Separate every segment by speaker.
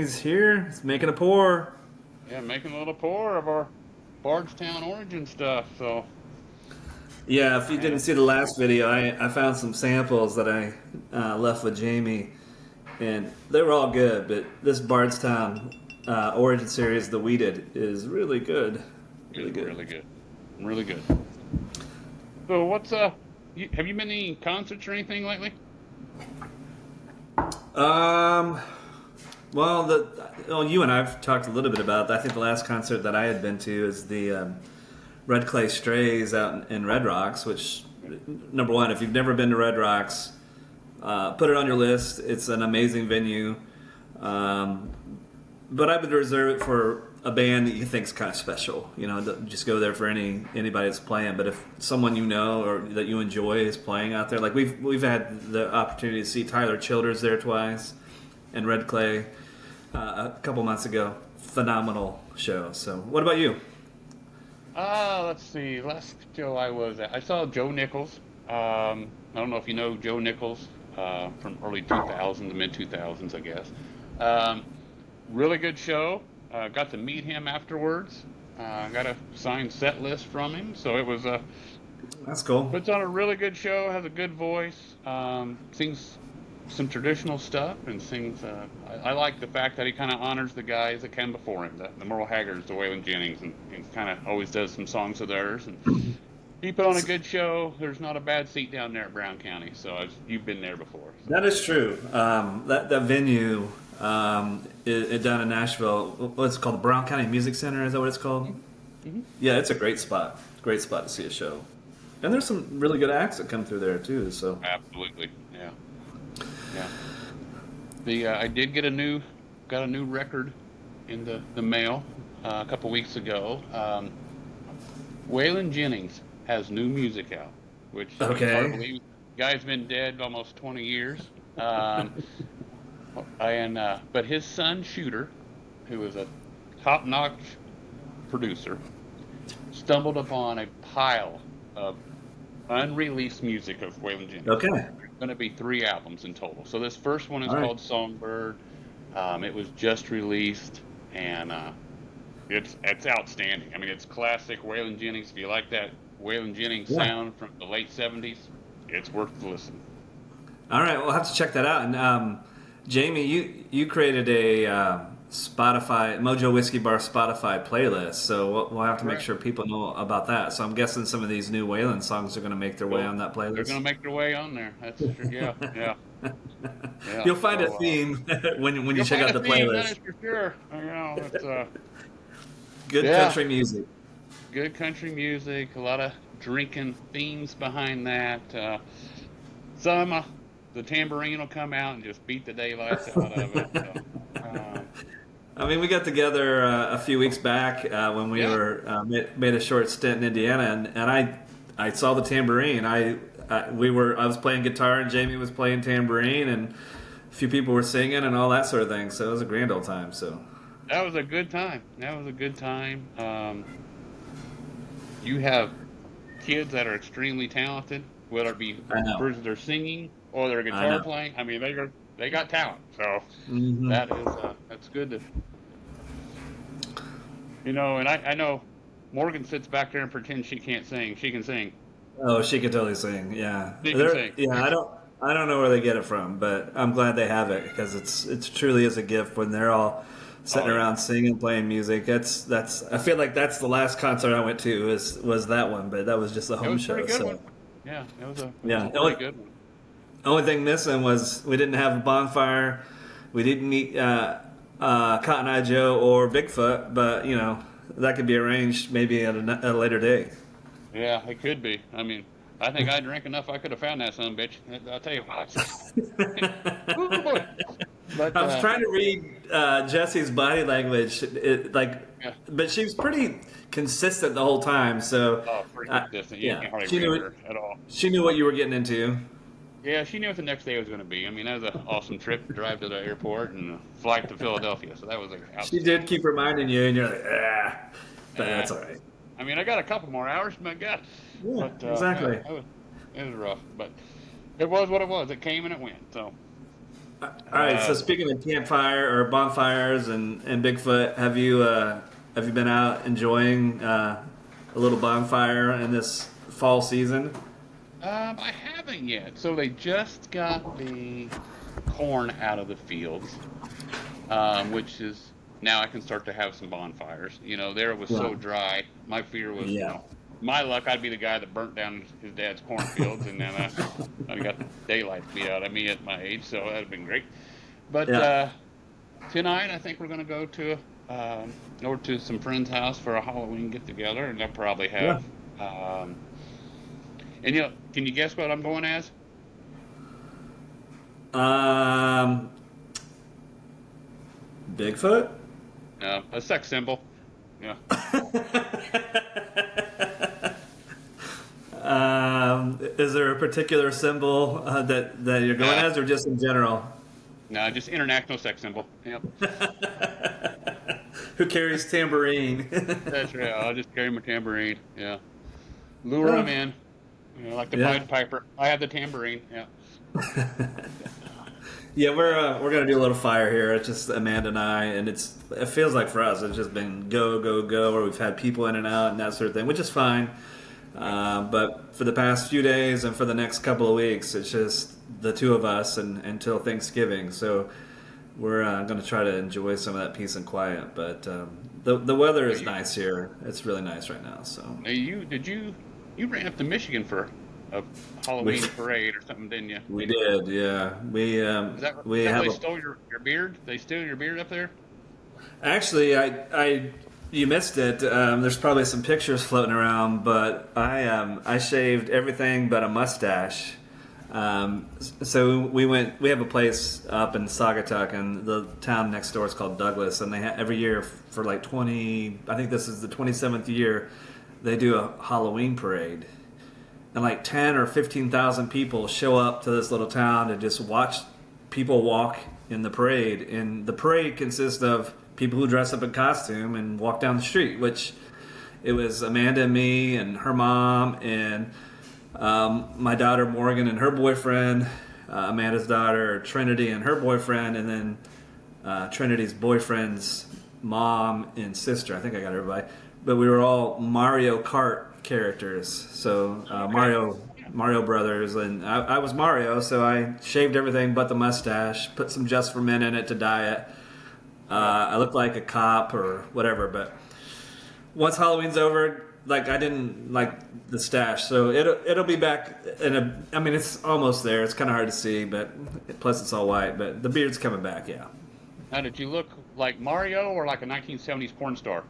Speaker 1: Jennings here. He's making a pour.
Speaker 2: Yeah, making a little pour of our Bardstown origin stuff. So,
Speaker 1: Yeah, if you
Speaker 2: yeah,
Speaker 1: didn't see the last video, I found some samples that I left with Jamie, and they were all good. But this Bardstown Origin series that we did is really good, really
Speaker 2: it's
Speaker 1: good.
Speaker 2: really good, really good. So, have you been to any concerts or anything lately?
Speaker 1: Um, you and I've talked a little bit about. I think the last concert that I had been to is the Red Clay Strays out in Red Rocks. Which, number one, if you've never been to Red Rocks, put it on your list. It's an amazing venue. Um, but I would reserve it for a band that you think is kind of special. You know, just go there for anybody that's playing. But if someone you know or that you enjoy is playing out there, like we've had the opportunity to see Tyler Childers there twice, and Red Clay a couple months ago. Phenomenal show. So, what about you?
Speaker 2: Let's see. Last show I was at, I saw Joe Nichols. I don't know if you know Joe Nichols from early 2000s, mid 2000s, I guess. Um, Really good show. Got to meet him afterwards. Got a signed set list from him, so it was
Speaker 1: That's cool.
Speaker 2: puts on a really good show. Has a good voice. Sings some traditional stuff and sings. I like the fact that he kind of honors the guys that came before him, the Merle Haggards, the Waylan Jennings, and kind of always does some songs of theirs. And he put on a good show. There's not a bad seat down there at Brown County, so you've been there before. So.
Speaker 1: That is true. That venue down in Nashville, what's it called? The Brown County Music Center, is that what it's called?
Speaker 2: Hmm.
Speaker 1: Yeah, it's a great spot. Great spot to see a show. And there's some really good acts that come through there too. So
Speaker 2: Absolutely, yeah, yeah. I did get got a new record in the mail a couple weeks ago. Waylan Jennings has new music out, which I mean, it's hard to
Speaker 1: okay,
Speaker 2: believe. Guy's been dead almost 20 years. Um, but his son Shooter, who is a top-notch producer, stumbled upon a pile of unreleased music of Waylon Jennings.
Speaker 1: okay,
Speaker 2: There's going to be 3 albums in total. So this first one is
Speaker 1: all right.
Speaker 2: called Songbird. It was just released, and it's outstanding. I mean, it's classic Waylon Jennings. If you like that Waylon Jennings
Speaker 1: Yeah,
Speaker 2: sound from the late '70s, it's worth the listen.
Speaker 1: all right. We'll have to check that out. And Jamie, you created a Spotify Mojo Whiskey Bar Spotify playlist, so we'll have to make
Speaker 2: Correct.
Speaker 1: sure people know about that. So I'm guessing some of these new Waylon songs are going to make their way
Speaker 2: Well,
Speaker 1: on that
Speaker 2: they're going
Speaker 1: playlist.
Speaker 2: to make their way on there. That's true. Yeah, yeah, yeah.
Speaker 1: You'll find a
Speaker 2: So
Speaker 1: theme when you
Speaker 2: you'll
Speaker 1: check
Speaker 2: find
Speaker 1: out
Speaker 2: a
Speaker 1: the
Speaker 2: theme, that
Speaker 1: playlist.
Speaker 2: is for sure. You know, it's
Speaker 1: Good
Speaker 2: yeah,
Speaker 1: country music.
Speaker 2: good country music. A lot of drinking themes behind that. Some the tambourine will come out and just beat the daylights out of it. So, um,
Speaker 1: I mean, we got together a few weeks back when we
Speaker 2: yeah,
Speaker 1: were made a short stint in Indiana, and I saw the tambourine. I was playing guitar and Jamie was playing tambourine, and a few people were singing and all that sort of thing. So it was a grand old time. So
Speaker 2: that was a good time. That was a good time. You have kids that are extremely talented, whether it be
Speaker 1: I know,
Speaker 2: versus their singing or their
Speaker 1: I
Speaker 2: guitar
Speaker 1: know.
Speaker 2: playing. I mean, they got talent. So
Speaker 1: Hmm.
Speaker 2: that's good to And I know Morgan sits back there and pretends she can't sing. She can sing.
Speaker 1: Oh, she could totally sing. Yeah,
Speaker 2: She can sing.
Speaker 1: yeah. I don't know where they get it from, but I'm glad they have it because it's truly is a gift when they're all
Speaker 2: Oh
Speaker 1: sitting
Speaker 2: yeah,
Speaker 1: around singing, playing music. That's. I feel like that's the last concert I went to was that one, but that was just a
Speaker 2: it
Speaker 1: home
Speaker 2: was a pretty
Speaker 1: show.
Speaker 2: good one.
Speaker 1: So
Speaker 2: Yeah, it was a
Speaker 1: yeah,
Speaker 2: pretty good one.
Speaker 1: the only thing missing was we didn't have a bonfire. We didn't meet Cotton Eye Joe or Bigfoot, but that could be arranged maybe at a later date.
Speaker 2: Yeah, it could be. I mean, I think I drank enough. I could have found that son of a bitch. I'll tell you what. Ooh, boy. But
Speaker 1: I was trying to read Jesse's body language,
Speaker 2: yeah,
Speaker 1: but she was pretty consistent the whole time. So,
Speaker 2: oh, pretty
Speaker 1: uh,
Speaker 2: consistent. You
Speaker 1: yeah,
Speaker 2: can't hardly read her at all.
Speaker 1: she knew what you were getting into.
Speaker 2: Yeah, she knew what the next day was going to be. I mean, that was an awesome trip to drive to the airport and a flight to Philadelphia. So that was
Speaker 1: She did
Speaker 2: outstanding.
Speaker 1: keep reminding you, and you're like, but
Speaker 2: Yeah.
Speaker 1: that's all right.
Speaker 2: I mean, I got a couple more hours, my God.
Speaker 1: Yeah,
Speaker 2: But yeah,
Speaker 1: exactly.
Speaker 2: it was rough. But it was what it was. It came and it went. So
Speaker 1: All right. So speaking of campfire or bonfires and Bigfoot, have you been out enjoying a little bonfire in this fall season?
Speaker 2: I haven't yet. So they just got the corn out of the fields, which is now I can start to have some bonfires. There it was so
Speaker 1: Wow.
Speaker 2: dry. My fear was,
Speaker 1: Yeah.
Speaker 2: my luck, I'd be the guy that burnt down his dad's cornfields, and then I got daylight beat out of me at my age, so that'd have been great. But
Speaker 1: Yeah.
Speaker 2: tonight, I think we're going to go to over to some friend's house for a Halloween get together, and they'll probably
Speaker 1: Yeah.
Speaker 2: have. And can you guess what I'm going as?
Speaker 1: Um, Bigfoot.
Speaker 2: No, a sex symbol. Yeah.
Speaker 1: Is there a particular symbol that you're going
Speaker 2: Uh,
Speaker 1: as, or just in general?
Speaker 2: no, just international sex symbol. Yep.
Speaker 1: Who carries tambourine?
Speaker 2: That's right. I'll just carry my tambourine. Yeah. Lure
Speaker 1: Oh,
Speaker 2: them in. Like the
Speaker 1: yeah.
Speaker 2: Pied Piper. I have the tambourine. Yeah.
Speaker 1: Yeah, we're gonna do a little fire here. It's just Amanda and I, and it feels like for us it's just been go go go, where we've had people in and out and that sort of thing, which is fine. But for the past few days and for the next couple of weeks, it's just the two of us and until Thanksgiving. So we're going to try to enjoy some of that peace and quiet. But the weather
Speaker 2: Now
Speaker 1: is
Speaker 2: you,
Speaker 1: nice here. It's really nice right now. So
Speaker 2: you ran up to Michigan for a
Speaker 1: we
Speaker 2: Halloween parade or something, didn't you?
Speaker 1: we did, yeah. We
Speaker 2: Is that where
Speaker 1: have
Speaker 2: they
Speaker 1: a
Speaker 2: stole your beard? They steal your beard up there?
Speaker 1: actually I you missed it. There's probably some pictures floating around, but I shaved everything but a mustache. So we went. We have a place up in Saugatuck, and the town next door is called Douglas, and they every year for like 20. I think this is the 27th year. They do a Halloween parade, and like 10 or 15,000 people show up to this little town to just watch people walk in the parade. And the parade consists of people who dress up in costume and walk down the street, which it was Amanda and me and her mom and my daughter Morgan and her boyfriend, Amanda's daughter Trinity and her boyfriend, and then Trinity's boyfriend's mom and sister. I think I got everybody. But we were all Mario Kart characters. So
Speaker 2: Okay.
Speaker 1: Mario Brothers, and I was Mario, so I shaved everything but the mustache, put some Just for Men in it to dye it. I looked like a cop or whatever, but once Halloween's over, like I didn't like the stash, so it'll be back in a. I mean, it's almost there. It's kind of hard to see, but plus it's all white. But the beard's coming back, yeah.
Speaker 2: Now, did you look like Mario or like a 1970s porn star?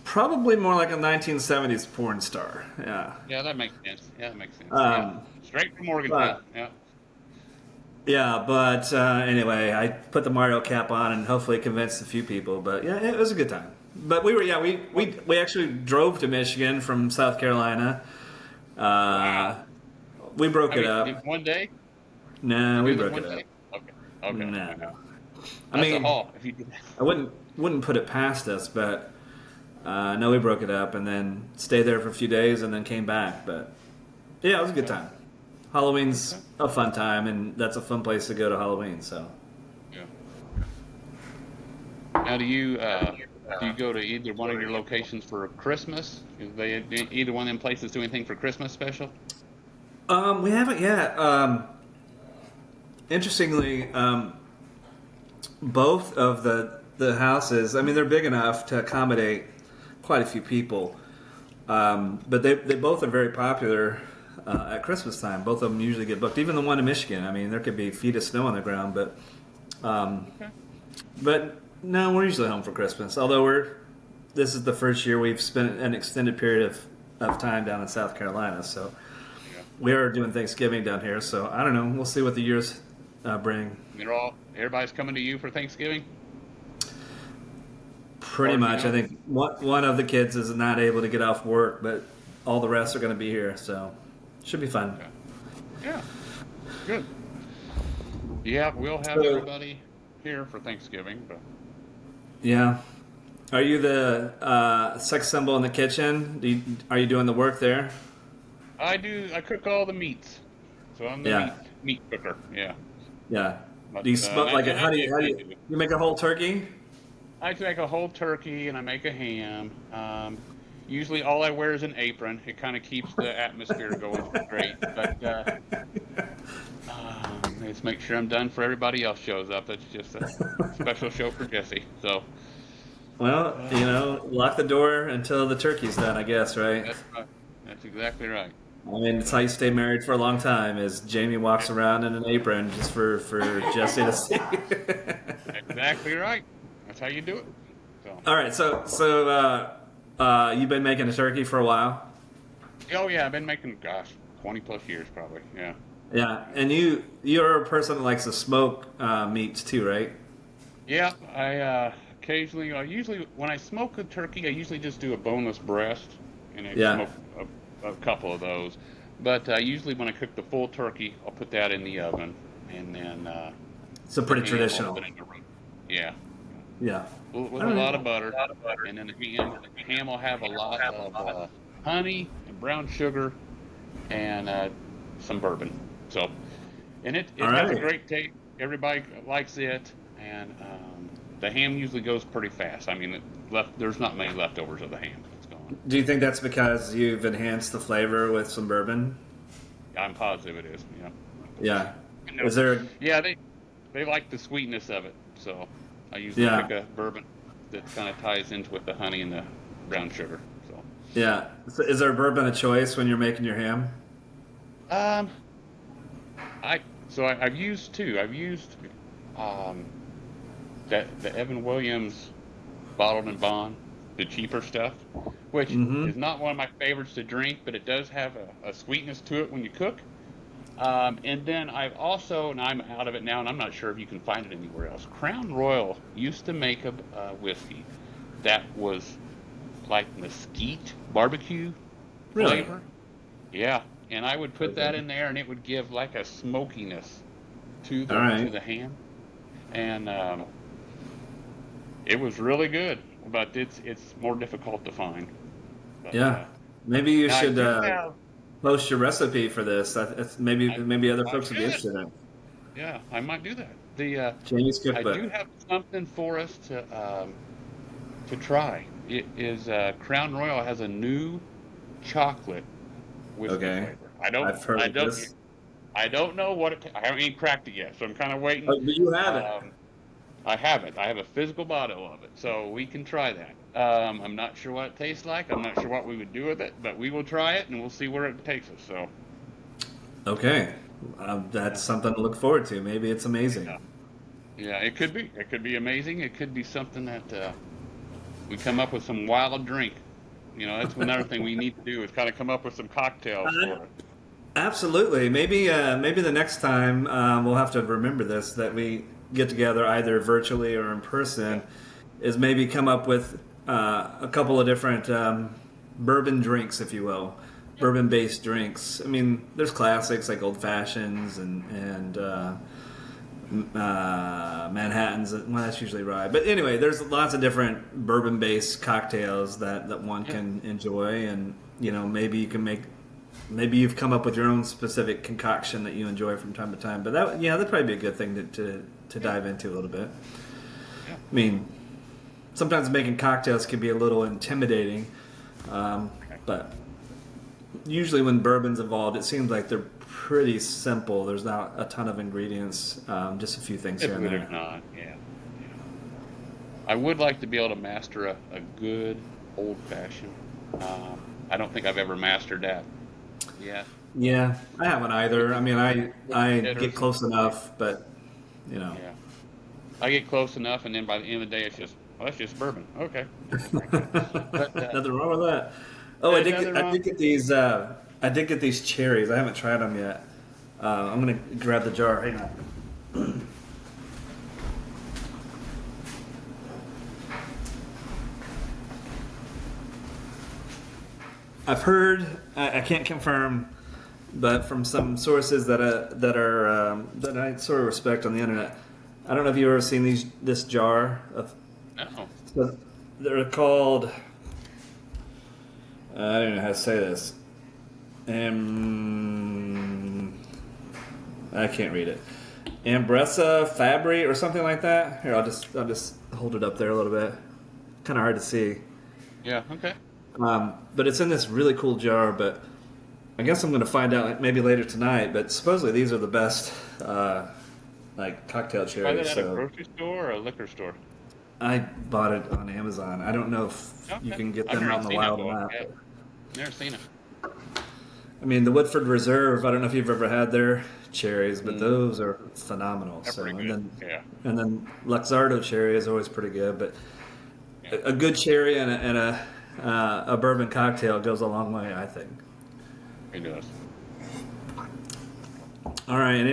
Speaker 1: Probably more like a 1970s porn star, yeah.
Speaker 2: Yeah, that makes sense. Yeah, that makes sense. Yeah.
Speaker 1: Um,
Speaker 2: Straight from Morgantown.
Speaker 1: but
Speaker 2: Yeah.
Speaker 1: yeah, but anyway, I put the Mario cap on and hopefully convinced a few people. But yeah, it was a good time. But we were, yeah, we actually drove to Michigan from South Carolina. Uh,
Speaker 2: Wow.
Speaker 1: we broke
Speaker 2: I
Speaker 1: it
Speaker 2: mean,
Speaker 1: up.
Speaker 2: in one day?
Speaker 1: No,
Speaker 2: You
Speaker 1: we
Speaker 2: do this
Speaker 1: broke
Speaker 2: one
Speaker 1: it up.
Speaker 2: day? Okay. Okay.
Speaker 1: No.
Speaker 2: Okay.
Speaker 1: I
Speaker 2: That's a
Speaker 1: mean,
Speaker 2: haul if you do that.
Speaker 1: I wouldn't put it past us, but no, we broke it up and then stayed there for a few days and then came back. But yeah, it was a good
Speaker 2: Okay.
Speaker 1: time. Halloween's
Speaker 2: Okay.
Speaker 1: a fun time, and that's a fun place to go to Halloween. So
Speaker 2: Yeah. Now, do you go to either one of your locations for Christmas? Either one of them places do anything for Christmas special?
Speaker 1: we haven't yet. Interestingly, both of the houses. I mean, they're big enough to accommodate quite a few people, but they both are very popular at Christmas time. Both of them usually get booked. Even the one in Michigan. I mean, there could be feet of snow on the ground,
Speaker 2: Okay.
Speaker 1: but no, we're usually home for Christmas. Although this is the first year we've spent an extended period of time down in South Carolina, so
Speaker 2: Yeah.
Speaker 1: we are doing Thanksgiving down here. So I don't know. We'll see what the years bring.
Speaker 2: Everybody's coming to you for Thanksgiving?
Speaker 1: Pretty
Speaker 2: Or,
Speaker 1: much. I think one of the kids is not able to get off work, but all the rest are going to be here, so should be fun.
Speaker 2: Okay. Yeah. Good. Yeah, we'll have
Speaker 1: So,
Speaker 2: everybody here for Thanksgiving, but
Speaker 1: yeah. Are you the sex symbol in the kitchen? Are you doing the work there?
Speaker 2: I cook all the meats. So I'm the
Speaker 1: Yeah.
Speaker 2: meat cooker. Yeah.
Speaker 1: Yeah.
Speaker 2: But
Speaker 1: Do you smoke like
Speaker 2: and
Speaker 1: how
Speaker 2: I
Speaker 1: do
Speaker 2: do.
Speaker 1: you make a whole turkey?
Speaker 2: I make a whole turkey and I make a ham. Usually, all I wear is an apron. It kind of keeps the atmosphere going straight. But let's make sure I'm done for everybody else shows up. It's just a special show for Jesse. So
Speaker 1: Well, lock the door until the turkey's done, I guess, right?
Speaker 2: that's right. That's exactly right.
Speaker 1: I mean, it's how
Speaker 2: So
Speaker 1: you stay married for a long time. Is Jamie walks around in an apron just for Jesse to see.
Speaker 2: exactly right. That's how you do it. So
Speaker 1: All right, so you've been making a turkey for a while.
Speaker 2: oh yeah, I've been making 20 plus years probably. Yeah.
Speaker 1: Yeah, and you're a person that likes to smoke meats too, right?
Speaker 2: Yeah, I occasionally, usually when I smoke a turkey, I usually just do a boneless breast, and I
Speaker 1: Yeah.
Speaker 2: smoke a couple of those. But usually when I cook the full turkey, I'll put that in the oven, and then
Speaker 1: So
Speaker 2: the
Speaker 1: pretty
Speaker 2: ham I'll
Speaker 1: traditional.
Speaker 2: put in the roast. Yeah,
Speaker 1: Yeah.
Speaker 2: with
Speaker 1: All
Speaker 2: a
Speaker 1: right.
Speaker 2: lot of butter, and then the ham will have a lot of honey and brown sugar and some bourbon. So, and
Speaker 1: All
Speaker 2: it has a
Speaker 1: right.
Speaker 2: great taste. Everybody likes it, and the ham usually goes pretty fast. I mean, there's not many leftovers of the ham. It's gone.
Speaker 1: Do you think that's because you've enhanced the flavor with some bourbon?
Speaker 2: I'm positive it is. Yeah.
Speaker 1: Yeah.
Speaker 2: No.
Speaker 1: Is there?
Speaker 2: Yeah, they like the sweetness of it, so I usually
Speaker 1: Yeah.
Speaker 2: pick a bourbon that kind of ties into with the honey and the brown sugar. So,
Speaker 1: Yeah. So is there bourbon a choice when you're making your ham?
Speaker 2: um, I've used two. I've used um the Evan Williams bottled and bond, the cheaper stuff, which
Speaker 1: Mm-hmm.
Speaker 2: is not one of my favorites to drink, but it does have a sweetness to it when you cook. And then I've also, and I'm out of it now, and I'm not sure if you can find it anywhere else. Crown Royal used to make a whiskey that was like mesquite barbecue
Speaker 1: Really?
Speaker 2: flavor. Yeah, and I would put that
Speaker 1: Okay.
Speaker 2: in there, and it would give like a smokiness to
Speaker 1: All
Speaker 2: the
Speaker 1: right.
Speaker 2: ham, and it was really good. But it's more difficult to find. But
Speaker 1: Yeah. Maybe you
Speaker 2: now I
Speaker 1: should
Speaker 2: do have.
Speaker 1: post your recipe for this.
Speaker 2: I
Speaker 1: Maybe other
Speaker 2: I
Speaker 1: folks would be
Speaker 2: should.
Speaker 1: interested in it.
Speaker 2: Yeah, I might do that.
Speaker 1: Jamie's
Speaker 2: I do
Speaker 1: cookbook.
Speaker 2: have something for us to try. It is Crown Royal has a new chocolate whiskey
Speaker 1: Okay.
Speaker 2: flavor.
Speaker 1: I've heard of this.
Speaker 2: I don't know what I haven't even cracked it yet, so I'm kind of waiting.
Speaker 1: Oh, but you have it.
Speaker 2: Um, I have it. I have a physical bottle of it, so we can try that. I'm not sure what it tastes like. I'm not sure what we would do with it, but we will try it and we'll see where it takes us. So,
Speaker 1: Okay.
Speaker 2: yeah,
Speaker 1: That's something to look forward to. Maybe it's amazing.
Speaker 2: yeah, yeah. It could be. It could be amazing. It could be something that we come up with some wild drink. That's another thing we need to do is kind of come up with some cocktails for
Speaker 1: Uh,
Speaker 2: it.
Speaker 1: Absolutely. Maybe the next time we'll have to remember this that we get together either virtually or in
Speaker 2: Yeah,
Speaker 1: person is maybe come up with a couple of different bourbon drinks, if you will,
Speaker 2: yeah,
Speaker 1: bourbon-based drinks. I mean, there's classics like old fashions and Manhattans. Well, that's usually rye, but anyway, there's lots of different bourbon-based cocktails that one
Speaker 2: yeah,
Speaker 1: can enjoy, and maybe you can make. Maybe you've come up with your own specific concoction that you enjoy from time to time. But that'd probably be a good thing to
Speaker 2: yeah,
Speaker 1: dive into a little bit.
Speaker 2: yeah.
Speaker 1: I mean, sometimes making cocktails can be a little intimidating,
Speaker 2: Okay.
Speaker 1: but usually when bourbon's involved, it seems like they're pretty simple. There's not a ton of ingredients, just a few things here and
Speaker 2: Typically, there's
Speaker 1: there.
Speaker 2: not. Yeah, yeah. I would like to be able to master a good old fashioned. I don't think I've ever mastered that yet.
Speaker 1: Yeah, I haven't either. I mean, I
Speaker 2: It or
Speaker 1: get close
Speaker 2: something like
Speaker 1: enough, but you know.
Speaker 2: yeah. I get close enough, and then by the end of the day, it's just well, that's just bourbon. Okay, we'll drink that. But
Speaker 1: Nothing wrong with that. Oh,
Speaker 2: there's nothing
Speaker 1: I
Speaker 2: wrong.
Speaker 1: did get these. I did get these cherries. I haven't tried them yet. I'm gonna grab the jar. Hang on. I've heard. I can't confirm, but from some sources that I sort of respect on the internet. I don't know if you've ever seen this jar of.
Speaker 2: No.
Speaker 1: So they're called. I don't know how to say this. I can't read it. Ambressa Fabry or something like that. Here, I'll just hold it up there a little bit. Kind of hard to see.
Speaker 2: Yeah. Okay.
Speaker 1: But it's in this really cool jar. But I guess I'm going to find out maybe later tonight. But supposedly these are the best like cocktail
Speaker 2: Buy
Speaker 1: cherries.
Speaker 2: that at a grocery store or a liquor store?
Speaker 1: I bought it on Amazon. I don't know if you can get them out in the wild or not.
Speaker 2: Yeah. Never seen it.
Speaker 1: I mean, the Woodford Reserve. I don't know if you've ever had their cherries, but those are phenomenal.
Speaker 2: They're pretty good.
Speaker 1: And then Luxardo cherry is always pretty good. But
Speaker 2: Yeah.
Speaker 1: a good cherry and a bourbon cocktail goes a long way, I think.
Speaker 2: It does.
Speaker 1: All right, and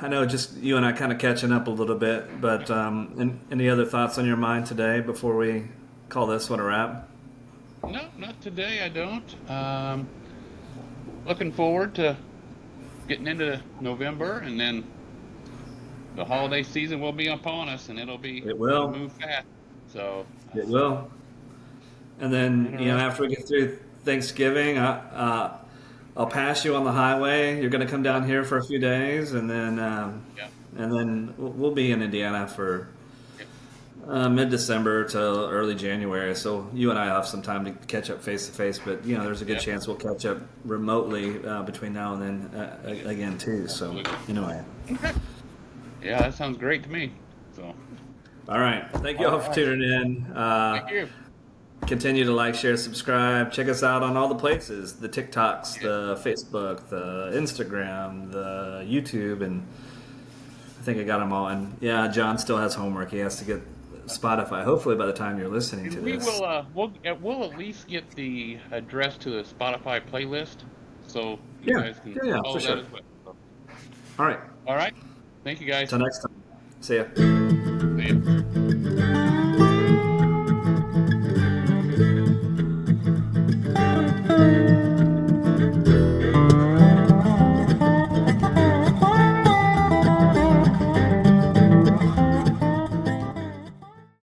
Speaker 1: I know just you and I kind of catching up a little bit, but any other thoughts on your mind today before we call this one a wrap?
Speaker 2: No, not today. I don't. Looking forward to getting into November, and then the holiday season will be upon us, and it'll move fast. So
Speaker 1: It will. And then after we get through Thanksgiving, I'll pass you on the highway. You're going to come down here for a few days, and then we'll be in Indiana for mid-December till early January. So you and I have some time to catch up face to face. But there's a good chance we'll catch up remotely between now and then again too. So anyway.
Speaker 2: Yeah, that sounds great to me. So.
Speaker 1: All right. Thank you all for tuning in.
Speaker 2: Thank you.
Speaker 1: Continue to like, share, subscribe. Check us out on all the places: the TikToks, the Facebook, the Instagram, the YouTube, and I think I got them all. And yeah, John still has homework. He has to get Spotify. Hopefully, by the time you're listening to this,
Speaker 2: we'll at least get the address to the Spotify playlist, so you guys can follow that as well. So.
Speaker 1: All right.
Speaker 2: All right. Thank you, guys.
Speaker 1: Until next time. See ya.
Speaker 2: See ya.